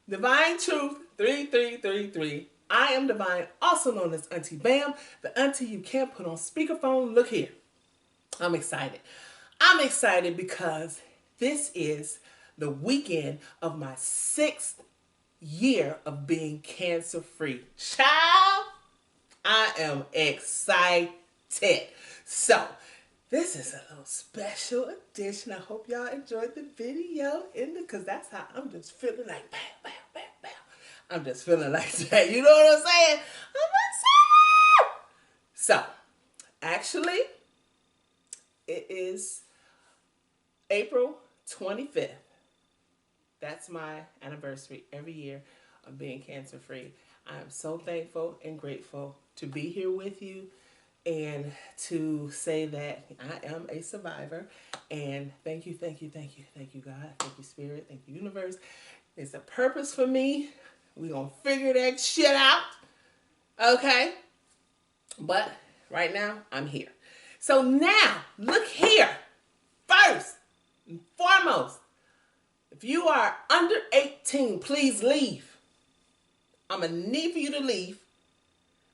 Divine Truth 3333. I am Divine, also known as Auntie Bam, the auntie you can't put on speakerphone. Look here. I'm excited. I'm excited because this is the weekend of my 6th year of being cancer free. Child, I am excited. So, this is a little special edition. I hope y'all enjoyed the video because that's how I'm just feeling like bam, bam, bam, bam. I'm just feeling like that. You know what I'm saying? I'm excited. So, actually, it is April 25th. That's my anniversary every year of being cancer free. I am so thankful and grateful to be here with you and to say that I am a survivor. And thank you, thank you, thank you, thank you, God, thank you, Spirit, thank you, Universe. It's a purpose for me. We're going to figure that shit out. Okay? But right now, I'm here. So now, look here. First and foremost, if you are under 18, please leave. I'm going to need for you to leave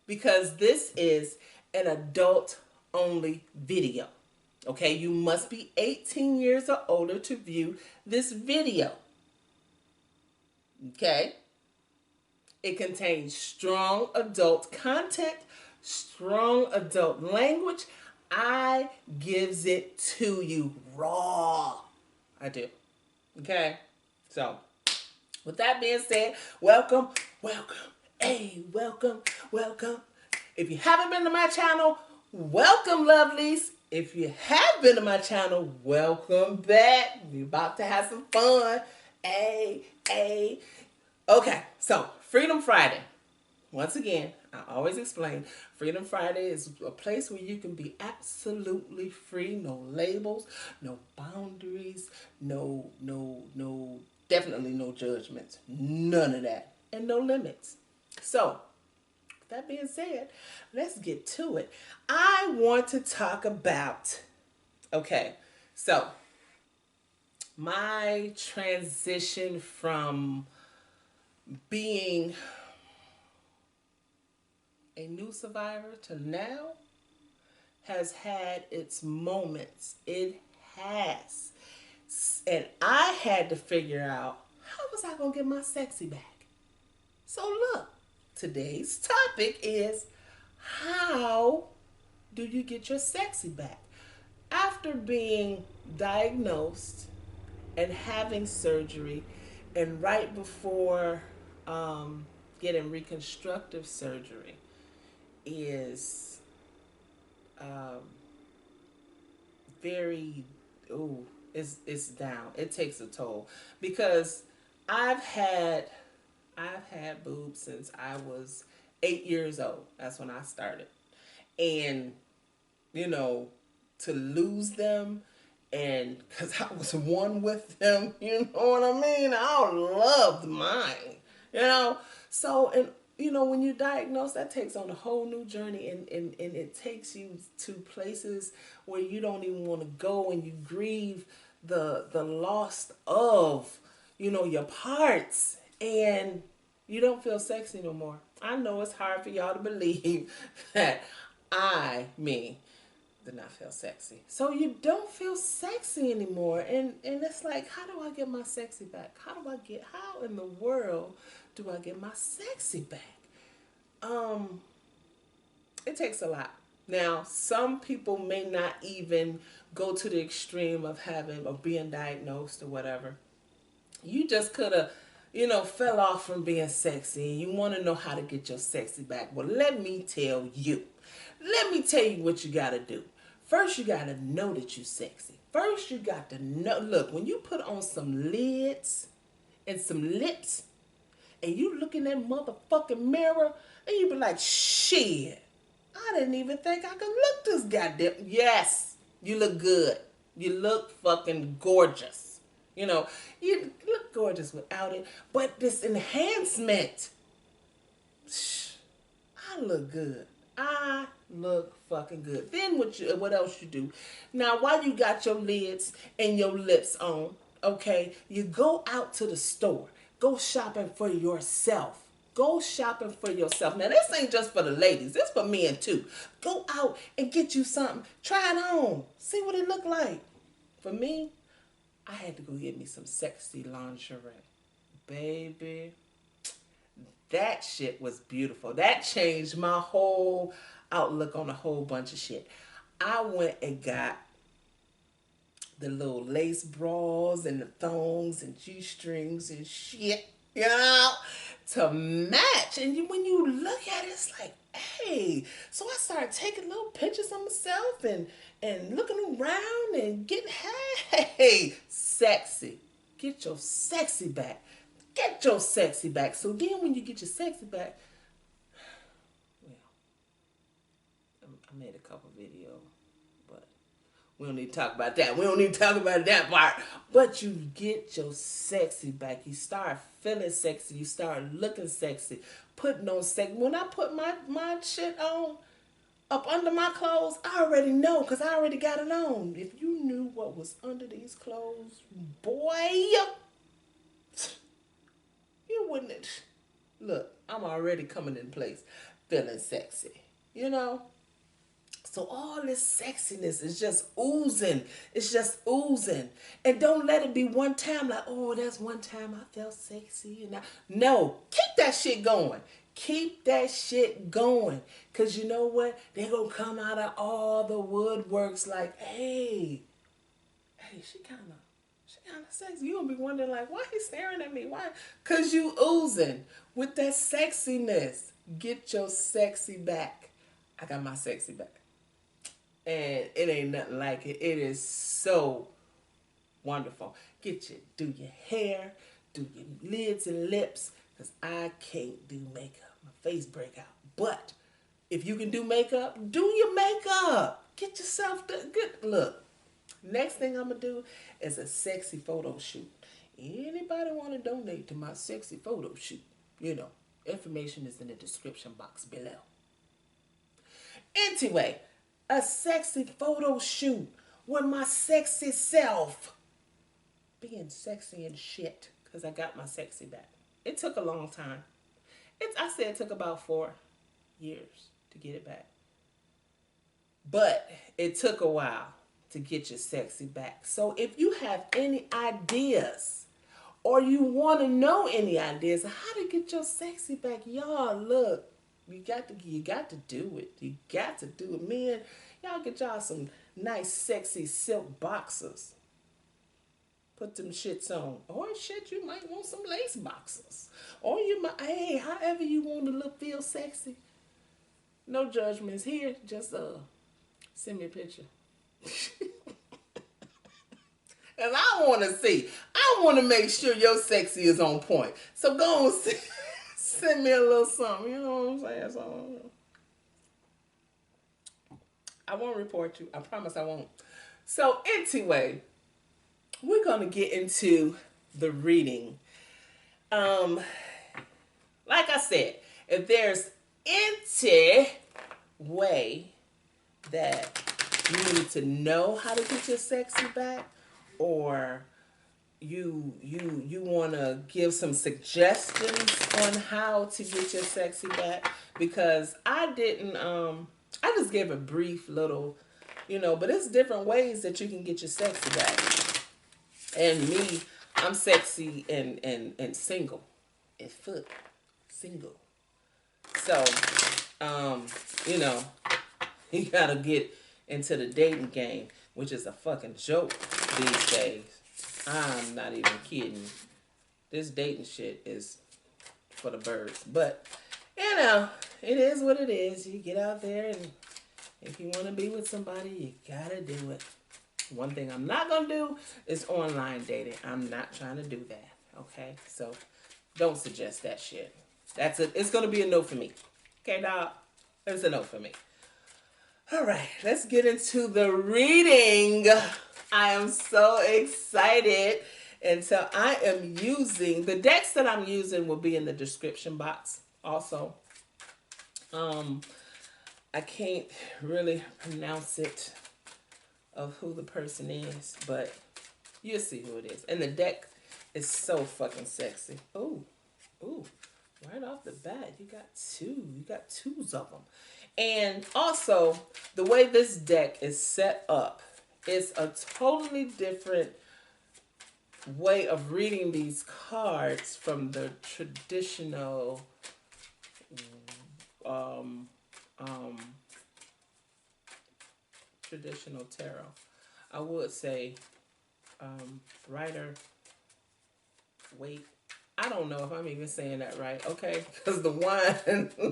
because this is an adult-only video. Okay? You must be 18 years or older to view this video. Okay? It contains strong adult content, strong adult language. I gives it to you raw. I do. Okay? So, with that being said, welcome, welcome, hey, welcome, welcome. If you haven't been to my channel, welcome, lovelies. If you have been to my channel, welcome back. We're about to have some fun. Hey, hey. Okay, so Freedom Friday. Once again, I always explain, Freedom Friday is a place where you can be absolutely free. No labels, no boundaries, definitely no judgments. None of that. And no limits. So, with that being said, let's get to it. I want to talk about, okay, so my transition from being a new survivor to now has had its moments. It has. And I had to figure out, how was I going to get my sexy back? So look, today's topic is, how do you get your sexy back? After being diagnosed and having surgery, and right before getting reconstructive surgery, is very, it's down. It takes a toll because I've had boobs since I was 8 years old. That's when I started. And you know, to lose them, and because I was one with them, you know what I mean? I loved mine, you know? So, and you know, when you diagnose, that takes on a whole new journey, and it takes you to places where you don't even want to go, and you grieve the loss of, you know, your parts, and you don't feel sexy no more. I know it's hard for y'all to believe that me, did not feel sexy. So you don't feel sexy anymore. And it's like, how do I get my sexy back? How in the world do I get my sexy back? It takes a lot. Now, some people may not even go to the extreme of being diagnosed or whatever. You just could have, you know, fell off from being sexy, and you want to know how to get your sexy back. Well, let me tell you. Let me tell you what you got to do. First, you got to know that you're sexy. First, you got to know. Look, when you put on some lids and some lips, and you look in that motherfucking mirror, and you be like, shit, I didn't even think I could look this goddamn. Yes, you look good. You look fucking gorgeous. You know, you look gorgeous without it. But this enhancement, I look good. I look fucking good. Then what else you do? Now, while you got your lids and your lips on, okay, you go out to the store. Go shopping for yourself. Go shopping for yourself. Now, this ain't just for the ladies. This for men, too. Go out and get you something. Try it on. See what it look like. For me, I had to go get me some sexy lingerie. Baby, that shit was beautiful. That changed my whole outlook on a whole bunch of shit. I went and got the little lace bras and the thongs and G-strings and shit, you know, to match. And when you look at it, it's like, hey. So I started taking little pictures of myself and looking around and getting, hey, sexy. Get your sexy back. Get your sexy back. So then when you get your sexy back, well, I made a couple videos, but we don't need to talk about that. We don't need to talk about that part. But you get your sexy back. You start feeling sexy. You start looking sexy. Putting on sex. When I put my shit on up under my clothes, I already know because I already got it on. If you knew what was under these clothes, boy, you wouldn't. Look, I'm already coming in place feeling sexy, you know? So all this sexiness is just oozing. It's just oozing. And don't let it be one time like, oh, that's one time I felt sexy. No, keep that shit going. Keep that shit going. Because you know what? They're going to come out of all the woodworks like, hey, she kind of sexy. You're going to be wondering like, why he staring at me? Why? Because you oozing with that sexiness. Get your sexy back. I got my sexy back. And it ain't nothing like it. It is so wonderful. Do your hair, do your lids and lips, because I can't do makeup. My face break out. But if you can do makeup, do your makeup. Get yourself good. Look, next thing I'm going to do is a sexy photo shoot. Anybody want to donate to my sexy photo shoot? You know, information is in the description box below. Anyway, a sexy photo shoot with my sexy self. Being sexy and shit. Because I got my sexy back. It took a long time. I said it took about 4 years to get it back. But it took a while to get your sexy back. So if you have any ideas or you want to know any ideas of how to get your sexy back, y'all, look. You got to do it. You got to do it. Men, y'all get y'all some nice, sexy silk boxers. Put them shits on. Or shit, you might want some lace boxers. Or you might, hey, however you want to look, feel sexy. No judgments here. Just send me a picture. And I want to see. I want to make sure your sexy is on point. So go and see. Send me a little something, you know what I'm saying? So, I won't report you. I promise I won't. So anyway, we're going to get into the reading. Like I said, if there's any way that you need to know how to get your sexy back, or you want to give some suggestions on how to get your sexy back, because I didn't, I just gave a brief little, but it's different ways that you can get your sexy back. And me, I'm sexy and single, and foot single. So, you gotta get into the dating game, which is a fucking joke these days. I'm not even kidding. This dating shit is for the birds. But, it is what it is. You get out there, and if you want to be with somebody, you gotta do it. One thing I'm not gonna do is online dating. I'm not trying to do that. Okay? So, don't suggest that shit. It's gonna be a no for me. Okay, dog? It's a no for me. Alright, let's get into the reading. I am so excited. And so I am using, the decks that I'm using will be in the description box also. I can't really pronounce it of who the person is, but you'll see who it is. And the deck is so fucking sexy. Ooh, ooh. Right off the bat, you got two. You got twos of them. And also, the way this deck is set up, it's a totally different way of reading these cards from the traditional um, um, traditional tarot. I would say writer, wait, I don't know if I'm even saying that right, okay? Because the wine,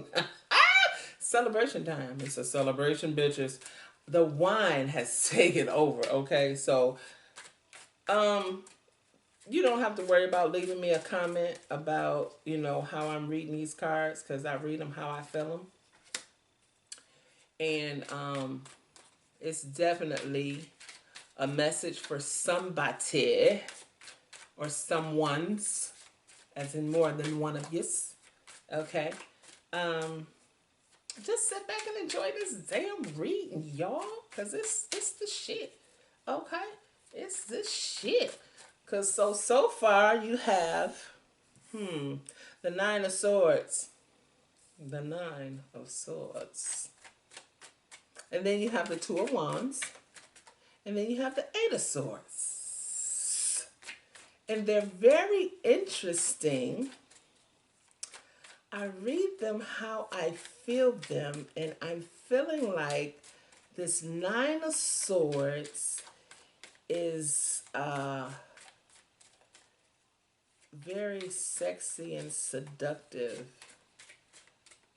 celebration time. It's a celebration, bitches. The wine has taken over, okay? So, you don't have to worry about leaving me a comment about, you know, how I'm reading these cards, because I read them how I feel them. And it's definitely a message for somebody or someone's, as in more than one of yous. Okay. Just sit back and enjoy this damn reading, y'all, because it's the shit. Okay? It's the shit. Because so far you have the Nine of Swords. The Nine of Swords. And then you have the Two of Wands. And then you have the Eight of Swords. And they're very interesting. I read them how I feel them, and I'm feeling like this Nine of Swords is very sexy and seductive.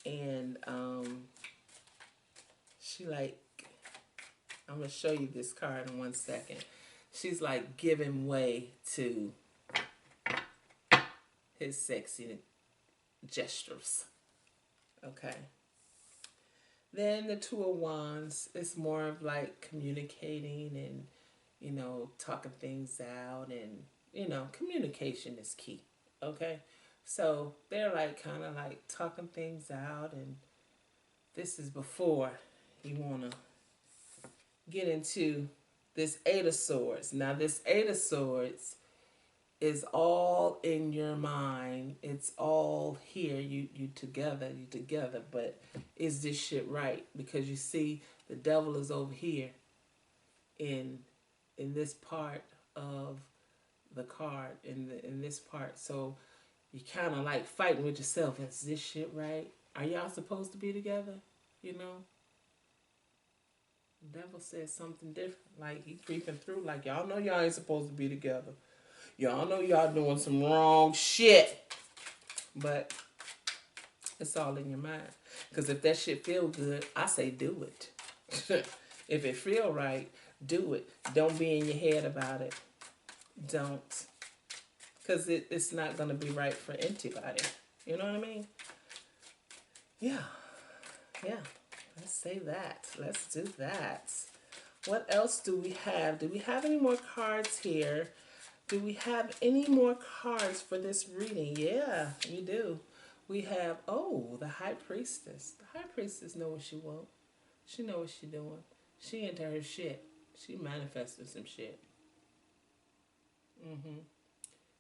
And she like, I'm going to show you this card in 1 second. She's like giving way to his sexy gestures. Okay. Then the Two of Wands is more of like communicating and, you know, talking things out, and, you know, communication is key. Okay. So they're like kind of like talking things out, and this is before you want to get into this Eight of Swords. Now this Eight of Swords is all in your mind. It's all here. You together. But is this shit right? Because you see, the devil is over here in this part of the card, in this part. So you kind of like fighting with yourself. Is this shit right? Are y'all supposed to be together? You know. The devil says something different. Like he creeping through. Like y'all know y'all ain't supposed to be together. Y'all know y'all doing some wrong shit. But it's all in your mind. Because if that shit feel good, I say do it. If it feel right, do it. Don't be in your head about it. Don't. Because it's not going to be right for anybody. You know what I mean? Yeah. Yeah. Let's say that. Let's do that. What else do we have? Do we have any more cards here? Do we have any more cards for this reading? Yeah, we do. We have, oh, the High Priestess. The High Priestess know what she wants. She know what she doing. She into her shit. She manifested some shit.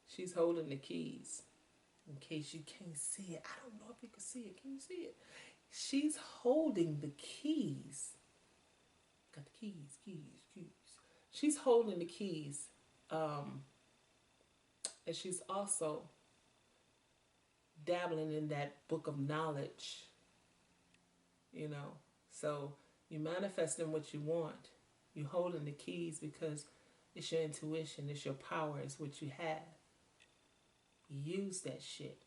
She's holding the keys. In case you can't see it. I don't know if you can see it. Can you see it? She's holding the keys. Got the keys. She's holding the keys. And she's also dabbling in that book of knowledge, you know. So you manifesting what you want. You holding the keys because it's your intuition, it's your power, it's what you have. Use that shit.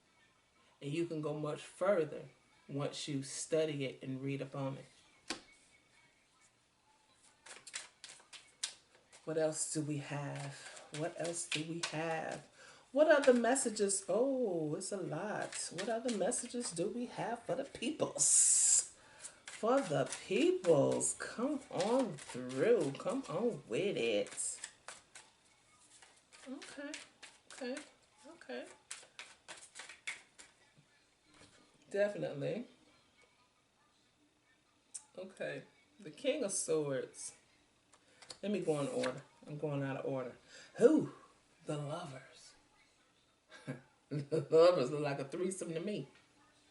And you can go much further once you study it and read up on it. What else do we have? What else do we have? What other messages? Oh, it's a lot. What other messages do we have for the peoples? For the peoples. Come on through. Come on with it. Okay. Definitely. Okay. The King of Swords. Let me go in order. I'm going out of order. Who? The Lovers. Lovers look like a threesome to me.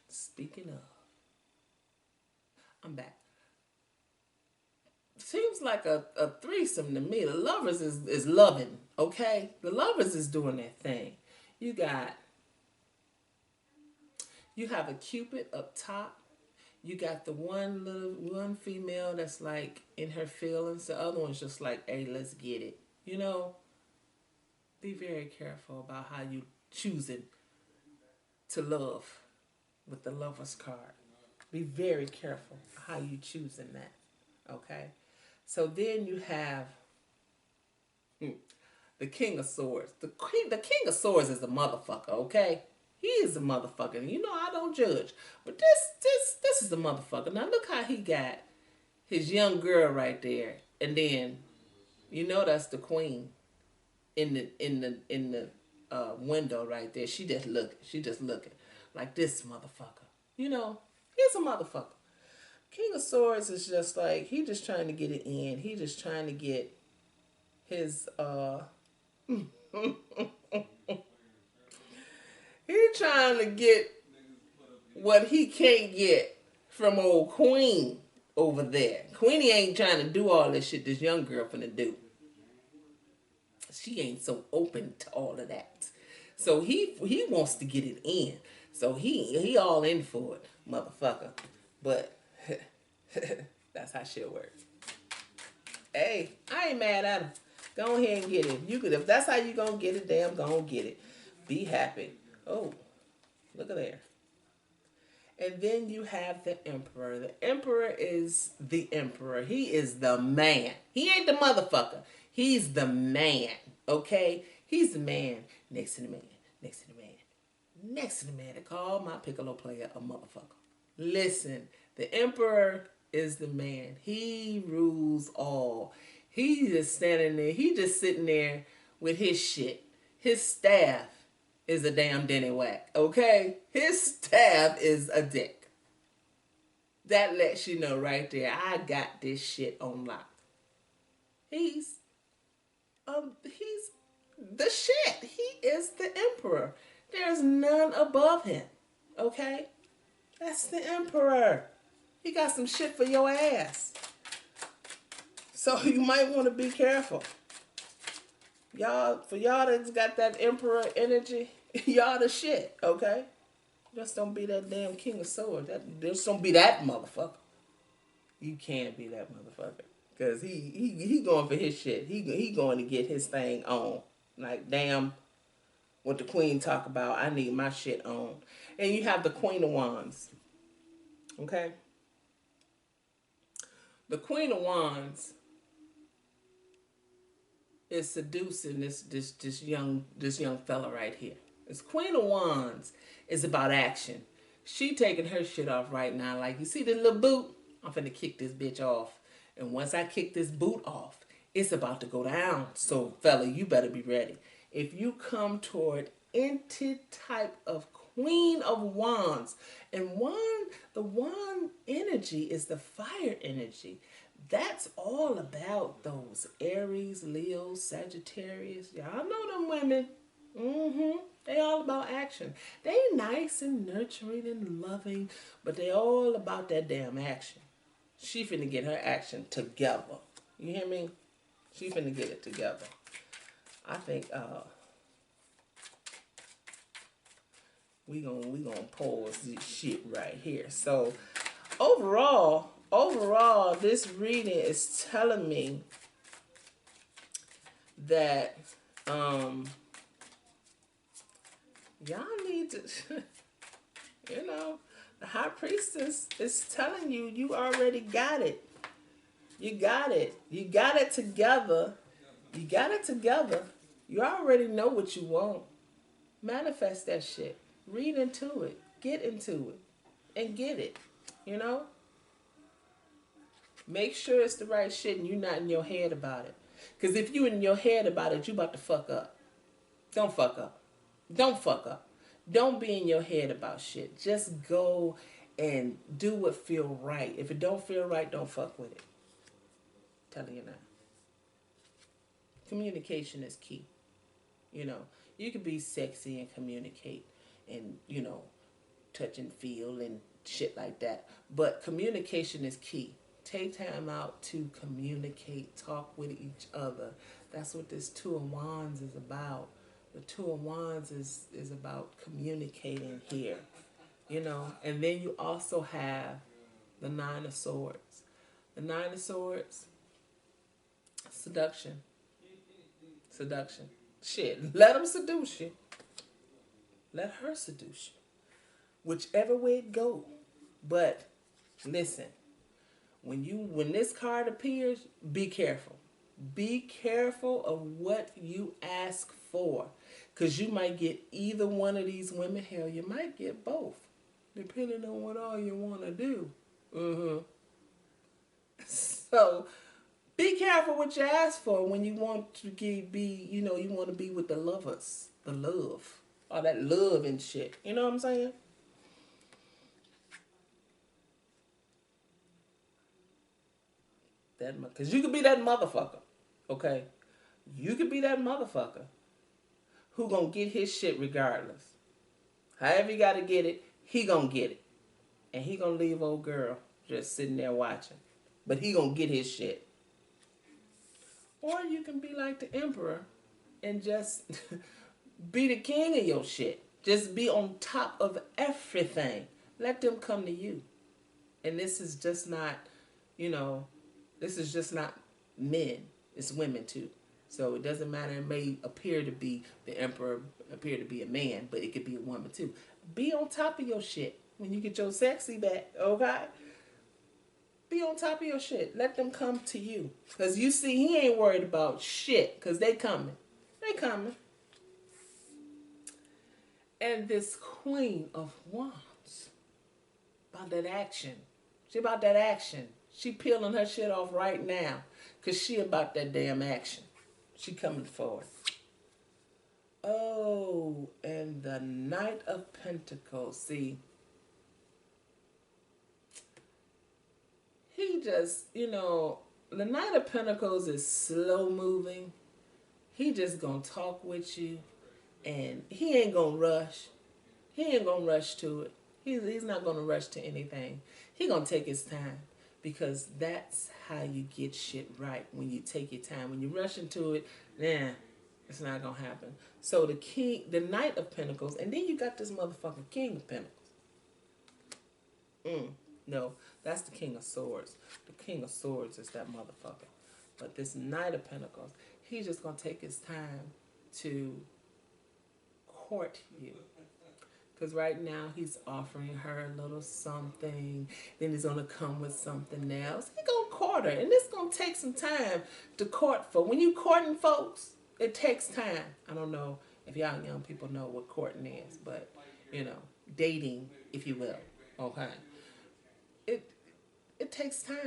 Speaking of, I'm back. Seems like a threesome to me. The lovers is loving, okay? The lovers is doing their thing. You got, you have a cupid up top. You got the one female that's like in her feelings. The other one's just like, hey, let's get it. You know, be very careful about how you choosing to love with the lover's card. Be very careful how you choosing that. Okay? So then you have the King of Swords. The King of Swords is a motherfucker, okay? He is a motherfucker. You know I don't judge. But this is a motherfucker. Now look how he got his young girl right there. And then you know that's the queen in the window right there. She just looking like this motherfucker. You know, he's a motherfucker. King of Swords is just like, he just trying to get it in. He just trying to get his he trying to get what he can't get from old Queen over there. Queenie ain't trying to do all this shit this young girl finna do. She ain't so open to all of that. So he wants to get it in. So he all in for it, motherfucker. But that's how shit works. Hey, I ain't mad at him. Go ahead and get it. You could, if that's how you gonna get it, damn, go and get it. Be happy. Oh, look at there. And then you have the Emperor. The Emperor is the Emperor. He is the man. He ain't the motherfucker. He's the man. Okay? He's the man next to the man. Next to the man. Next to the man. They call my piccolo player a motherfucker. Listen, the Emperor is the man. He rules all. He just standing there. He just sitting there with his shit. His staff is a damn denny whack. Okay? His staff is a dick. That lets you know right there, I got this shit on lock. He's the shit. He is the Emperor. There's none above him. Okay? That's the Emperor. He got some shit for your ass. So you might want to be careful. Y'all, for y'all that's got that Emperor energy, y'all the shit, okay? Just don't be that damn King of Swords. Just don't be that motherfucker. You can't be that motherfucker. Because he going for his shit. He going to get his thing on. Like, damn, what the Queen talk about, I need my shit on. And you have the Queen of Wands. Okay? The Queen of Wands is seducing this young fella right here. This Queen of Wands is about action. She taking her shit off right now. Like, you see this little boot? I'm finna kick this bitch off. And once I kick this boot off, it's about to go down. So, fella, you better be ready. If you come toward any type of Queen of Wands, and the wand energy is the fire energy. That's all about those Aries, Leo, Sagittarius. Y'all know them women. They all about action. They nice and nurturing and loving, but they all about that damn action. She finna get her action together. You hear me? She finna get it together. I think we gonna pause this shit right here. So overall, this reading is telling me that y'all need to you know, the High Priestess is telling you, you already got it. You got it. You got it together. You got it together. You already know what you want. Manifest that shit. Read into it. Get into it. And get it. You know? Make sure it's the right shit and you're not in your head about it. Because if you in your head about it, you about to fuck up. Don't fuck up. Don't fuck up. Don't be in your head about shit. Just go and do what feel right. If it don't feel right, don't fuck with it. Telling you now. Communication is key. You know, You can be sexy and communicate and, you know, touch and feel and shit like that. But communication is key. Take time out to communicate, talk with each other. That's what this Two of Wands is about. The Two of Wands is about communicating here, you know. And then you also have the Nine of Swords. The Nine of Swords, seduction. Seduction. Shit, let them seduce you. Let her seduce you. Whichever way it goes. But listen, when this card appears, be careful. Be careful of what you ask for. Because you might get either one of these women. Hell, you might get both. Depending on what all you want to do. So, be careful what you ask for when you want to be, you know, you want to be with the lovers. The love. All that love and shit. You know what I'm saying? Because you could be that motherfucker. Okay? You could be that motherfucker who gonna get his shit regardless. However you gotta get it, he gonna get it. And he gonna leave old girl just sitting there watching. But he gonna get his shit. Or you can be like the emperor and just be the king of your shit. Just be on top of everything. Let them come to you. And this is just not, you know, this is just not men. It's women too. So it doesn't matter. It may appear to be the emperor, appear to be a man, but it could be a woman too. Be on top of your shit when you get your sexy back, okay? Be on top of your shit. Let them come to you. Because you see, he ain't worried about shit. Because they coming. They coming. And this Queen of Wands, about that action. She about that action. She peeling her shit off right now. Because she about that damn action. She coming forward. Oh, and the Knight of Pentacles. See, he just, you know, the Knight of Pentacles is slow moving. He just gonna talk with you. And he ain't gonna rush. He ain't gonna rush to it. He's not gonna rush to anything. He gonna take his time. Because that's how you get shit right. When you take your time. When you rush into it, nah, it's not gonna happen. So the Knight of Pentacles, and then you got this motherfucking King of Pentacles. No, that's the King of Swords. The King of Swords is that motherfucker. But this Knight of Pentacles, he's just gonna take his time to court you. Because right now he's offering her a little something. Then he's going to come with something else. He's going to court her. And it's going to take some time to court for. When you courting folks, it takes time. I don't know if y'all young people know what courting is. But, you know, dating, if you will. Okay. It takes time.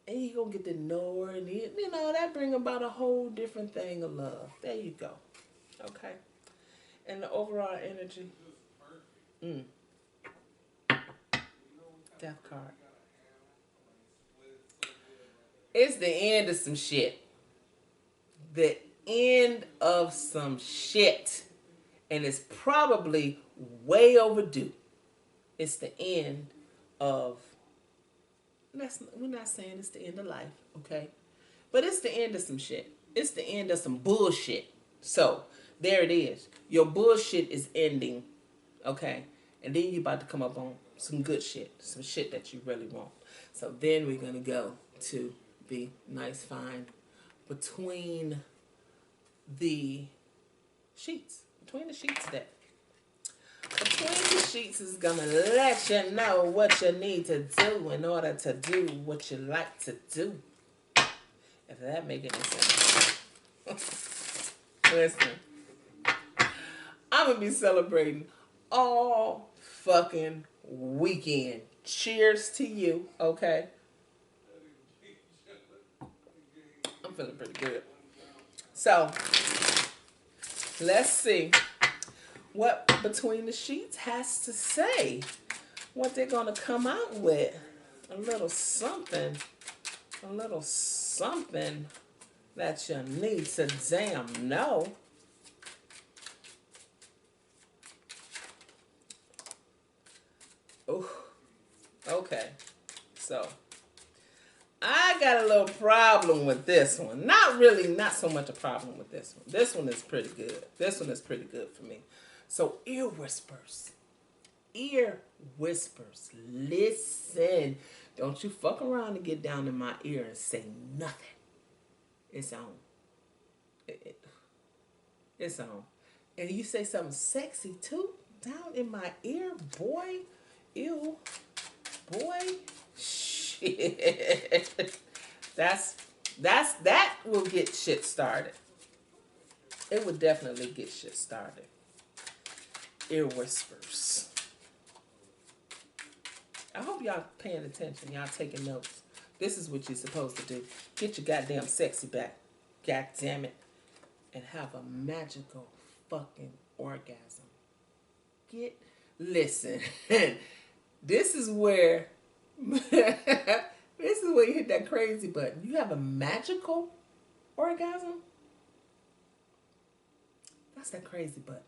And you're going to get to know her. And, you know, that bring about a whole different thing of love. There you go. Okay. And the overall energy. Death card. It's the end of some shit. The end of some shit. And it's probably way overdue. It's the end of... We're not saying it's the end of life, okay? But it's the end of some shit. It's the end of some bullshit. So, there it is. Your bullshit is ending, okay? And then you're about to come up on some good shit. Some shit that you really want. So then we're going to go to the nice find between the sheets. Between the sheets deck. Between the sheets is going to let you know what you need to do in order to do what you like to do. If that make any sense. Listen. I'm going to be celebrating all fucking weekend. Cheers to you, okay? I'm feeling pretty good. So, let's see what Between the Sheets has to say. What they're going to come out with. A little something. A little something that you need to damn know. Okay, so I got a little problem with this one. Not really, not so much a problem with this one. This one is pretty good. This one is pretty good for me. So ear whispers. Ear whispers. Listen. Don't you fuck around and get down in my ear and say nothing. It's on. It's on. And you say something sexy too, down in my ear, boy. Ew. Boy. Shit. That will get shit started. It would definitely get shit started. Ear whispers. I hope y'all paying attention. Y'all taking notes. This is what you're supposed to do. Get your goddamn sexy back. God damn it. And have a magical fucking orgasm. Listen. This is where you hit that crazy button. You have a magical orgasm? That's that crazy button.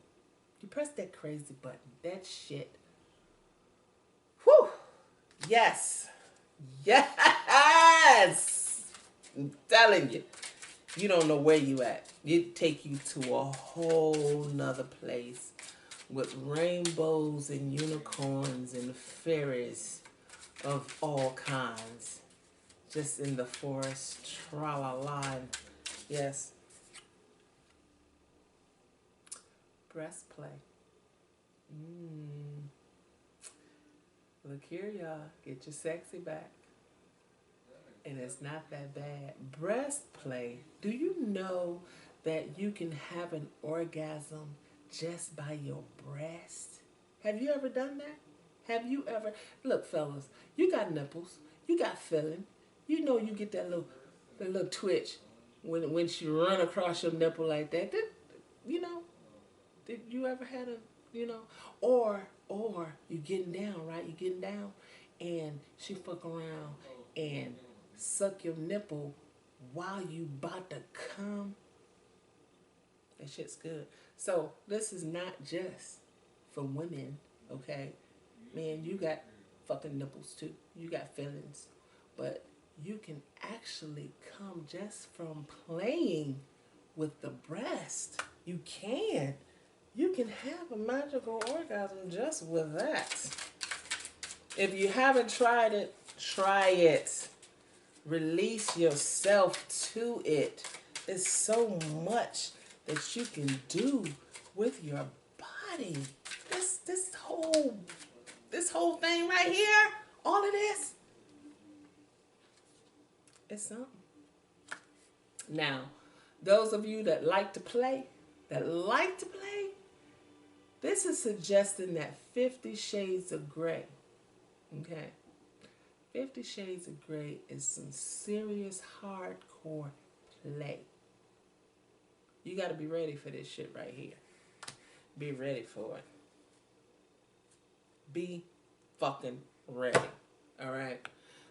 You press that crazy button. That shit. Whew. Yes. Yes. I'm telling you. You don't know where you at. It take you to a whole nother place with rainbows and unicorns and fairies of all kinds. Just in the forest. Tra-la-la. Yes. Breast play. Look here, y'all. Get your sexy back. And it's not that bad. Breast play. Do you know that you can have an orgasm just by your breast? Have you ever done that? Have you ever? Look, fellas, you got nipples. You got feeling. You know you get that little twitch when she run across your nipple like that. You know, did you ever had a, you know, or you getting down, right? You getting down and she fuck around and suck your nipple while you about to come. That shit's good. So this is not just for women, okay? Man, you got fucking nipples too. You got feelings. But you can actually come just from playing with the breast. You can. You can have a magical orgasm just with that. If you haven't tried it, try it. Release yourself to it. There's so much that you can do with your body. This whole thing right here, all of this, it's something. Now, those of you that like to play, this is suggesting that 50 Shades of Grey, okay? 50 Shades of Grey is some serious hardcore play. You got to be ready for this shit right here. Be ready for it. Be fucking ready. All right?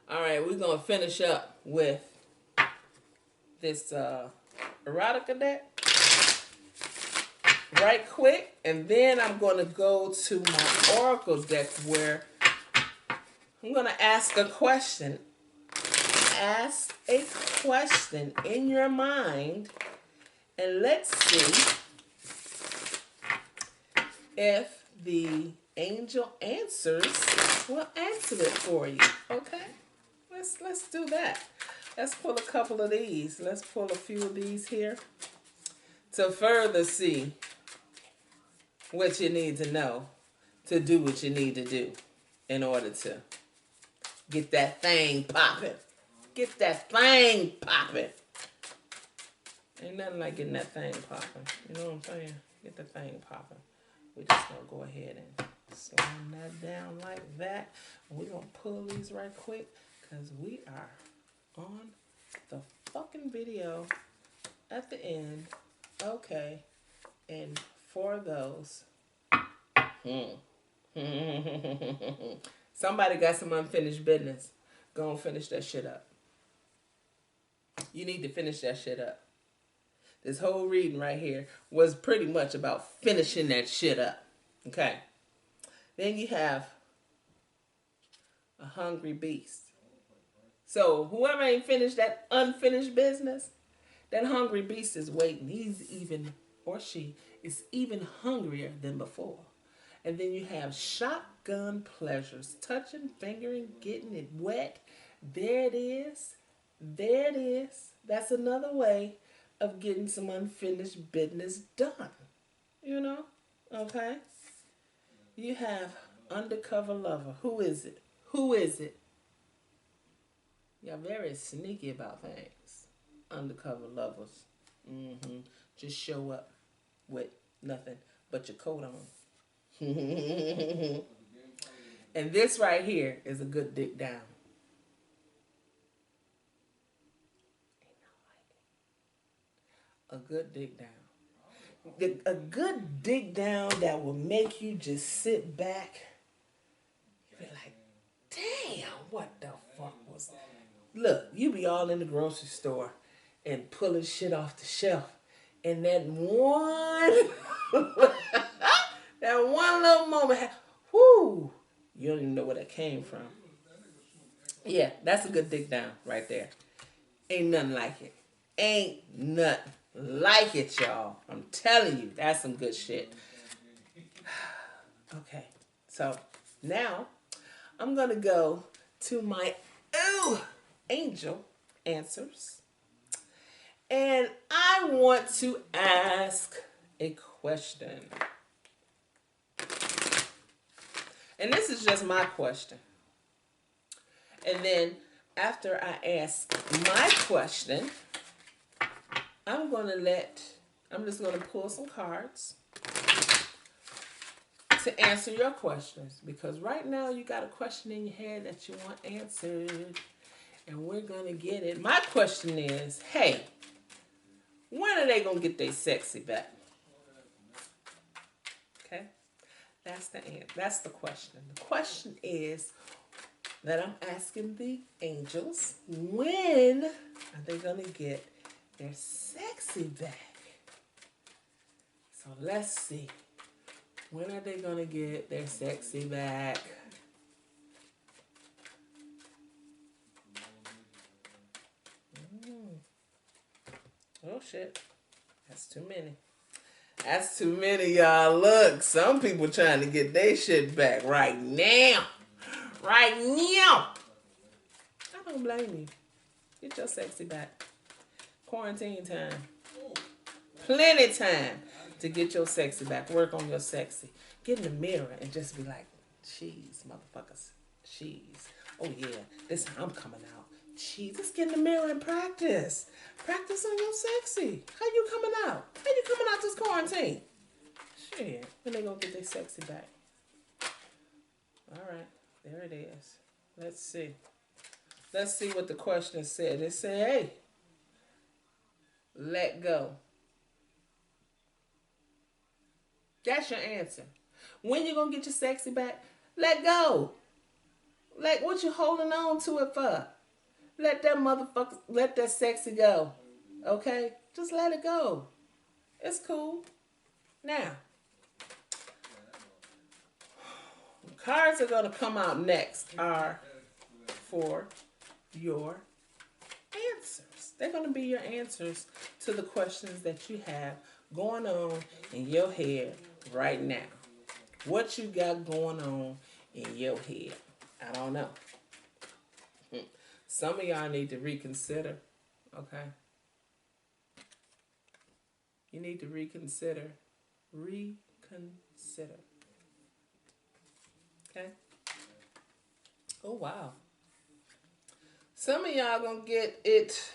All right, we're going to finish up with this Erotica deck right quick. And then I'm going to go to my Oracle deck where I'm going to ask a question. Ask a question in your mind. And let's see if the angel answers will answer it for you. Okay? Let's do that. Let's pull a couple of these. Let's pull a few of these here to further see what you need to know to do what you need to do in order to get that thing popping. Get that thing popping. Ain't nothing like getting that thing popping. You know what I'm saying? Get the thing popping. We're just going to go ahead and slam that down like that. And we're going to pull these right quick because we are on the fucking video at the end. Okay. And for those. Somebody got some unfinished business. Go and finish that shit up. You need to finish that shit up. This whole reading right here was pretty much about finishing that shit up. Okay. Then you have A hungry beast. So whoever ain't finished that unfinished business, that hungry beast is waiting. He's even, or she, is even hungrier than before. And then you have shotgun pleasures, touching, fingering, getting it wet. There it is. There it is. That's another way of getting some unfinished business done. You know? Okay? You have undercover lover. Who is it? Who is it? You're very sneaky about things. Undercover lovers. Just show up with nothing but your coat on. And this right here is a good dick down. A good dig down. A good dig down that will make you just sit back. You be like, damn, what the fuck was that? Look, you be all in the grocery store and pulling shit off the shelf. And that one, that one little moment, whoo, you don't even know where that came from. Yeah, that's a good dig down right there. Ain't nothing like it. Ain't nothing like it, y'all. I'm telling you, that's some good shit. Okay, so now I'm going to go to my angel answers. And I want to ask a question. And this is just my question. And then after I ask my question, I'm just going to pull some cards to answer your questions. Because right now you got a question in your head that you want answered. And we're going to get it. My question is, hey, when are they going to get their sexy back? Okay? That's the answer. That's the question. The question is that I'm asking the angels, when are they going to get their sexy back? So let's see. When are they going to get their sexy back? Oh, shit. That's too many. That's too many, y'all. Look, some people trying to get their shit back right now. Right now. I don't blame you. Get your sexy back. Quarantine time. Plenty time to get your sexy back. Work on your sexy. Get in the mirror and just be like, cheese, motherfuckers. Cheese. Oh, yeah. This how I'm coming out. Cheese. Just get in the mirror and practice. Practice on your sexy. How you coming out? How you coming out this quarantine? Shit. When they gonna get their sexy back? All right. There it is. Let's see. Let's see what the question said. It said, hey, let go. That's your answer. When you gonna get your sexy back? Let go. Like, what you holding on to it for? Let that motherfucker, let that sexy go. Okay? Just let it go. It's cool. Now, cards are going to come out next are for your answers. They're going to be your answers to the questions that you have going on in your head right now. What you got going on in your head? I don't know. Some of y'all need to reconsider, okay? You need to reconsider. Reconsider. Okay? Oh, wow. Some of y'all gonna get it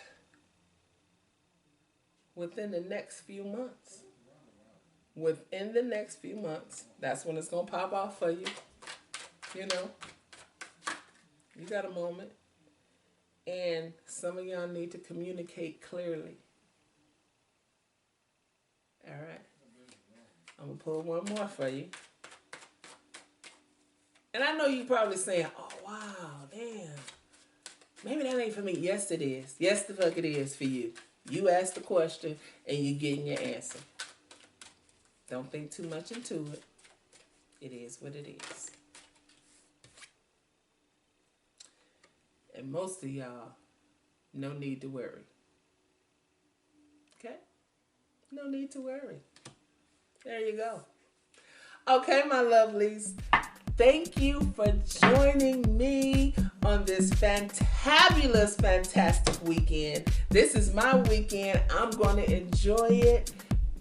within the next few months. Within the next few months. That's when it's gonna pop off for you. You know? You got a moment. And some of y'all need to communicate clearly. All right. I'm going to pull one more for you. And I know you're probably saying, oh, wow, damn. Maybe that ain't for me. Yes, it is. Yes, the fuck it is for you. You asked the question and you're getting your answer. Don't think too much into it. It is what it is. And most of y'all, no need to worry. Okay? No need to worry. There you go. Okay, my lovelies. Thank you for joining me on this fantabulous, fantastic weekend. This is my weekend. I'm going to enjoy it.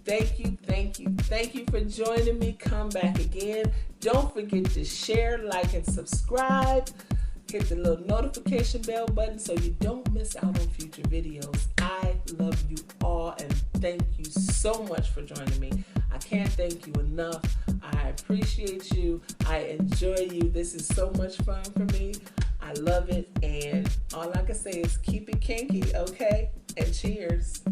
Thank you, thank you, thank you for joining me. Come back again. Don't forget to share, like, and subscribe. Hit the little notification bell button so you don't miss out on future videos. I love you all and thank you so much for joining me. I can't thank you enough. I appreciate you. I enjoy you. This is so much fun for me. I love it. And all I can say is keep it kinky, okay? And cheers.